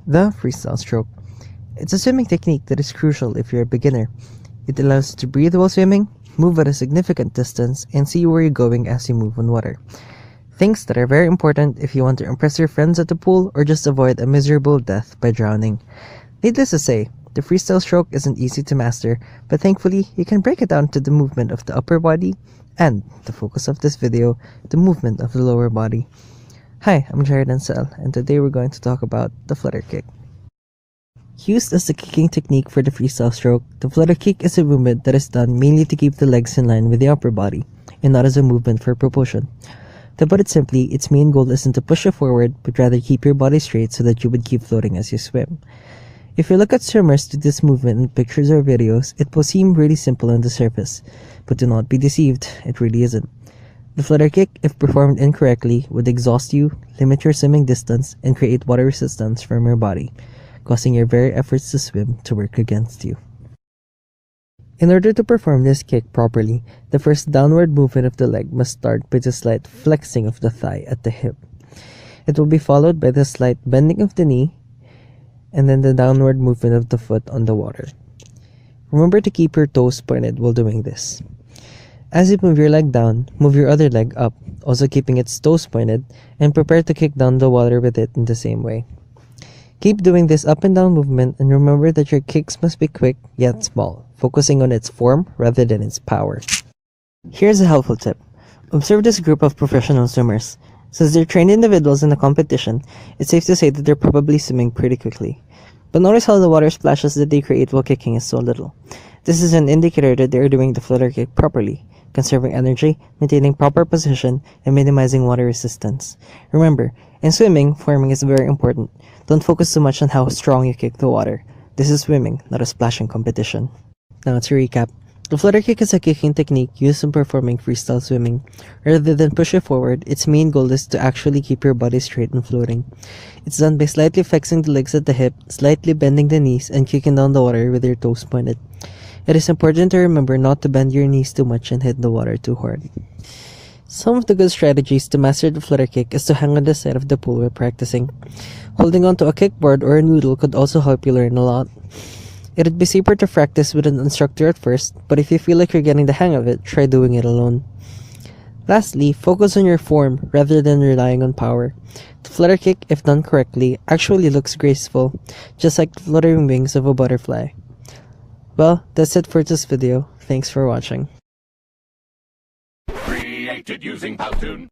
The freestyle stroke. It's a swimming technique that is crucial if you're a beginner. It allows you to breathe while swimming, move at a significant distance, and see where you're going as you move on water. Things that are very important if you want to impress your friends at the pool or just avoid a miserable death by drowning. Needless to say, the freestyle stroke isn't easy to master, but thankfully you can break it down to the movement of the upper body and, the focus of this video, the movement of the lower body. Hi, I'm Jared Ansel, and today we're going to talk about the flutter kick. Used as a kicking technique for the freestyle stroke, the flutter kick is a movement that is done mainly to keep the legs in line with the upper body, and not as a movement for propulsion. To put it simply, its main goal isn't to push you forward, but rather keep your body straight so that you would keep floating as you swim. If you look at swimmers do this movement in pictures or videos, it will seem really simple on the surface, but do not be deceived, it really isn't. The flutter kick, if performed incorrectly, would exhaust you, limit your swimming distance, and create water resistance from your body, causing your very efforts to swim to work against you. In order to perform this kick properly, the first downward movement of the leg must start with a slight flexing of the thigh at the hip. It will be followed by the slight bending of the knee, and then the downward movement of the foot on the water. Remember to keep your toes pointed while doing this. As you move your leg down, move your other leg up, also keeping its toes pointed, and prepare to kick down the water with it in the same way. Keep doing this up and down movement, and remember that your kicks must be quick yet small, focusing on its form rather than its power. Here's a helpful tip. Observe this group of professional swimmers. Since they're trained individuals in a competition, it's safe to say that they're probably swimming pretty quickly. But notice how the water splashes that they create while kicking is so little. This is an indicator that they're doing the flutter kick properly, conserving energy, maintaining proper position, and minimizing water resistance. Remember, in swimming, forming is very important. Don't focus too much on how strong you kick the water. This is swimming, not a splashing competition. Now to recap, the flutter kick is a kicking technique used in performing freestyle swimming. Rather than push you forward, its main goal is to actually keep your body straight and floating. It's done by slightly flexing the legs at the hip, slightly bending the knees, and kicking down the water with your toes pointed. It is important to remember not to bend your knees too much and hit the water too hard. Some of the good strategies to master the flutter kick is to hang on the side of the pool while practicing. Holding onto a kickboard or a noodle could also help you learn a lot. It'd be safer to practice with an instructor at first, but if you feel like you're getting the hang of it, try doing it alone. Lastly, focus on your form rather than relying on power. The flutter kick, if done correctly, actually looks graceful, just like the fluttering wings of a butterfly. Well, that's it for this video. Thanks for watching. Created using Powtoon.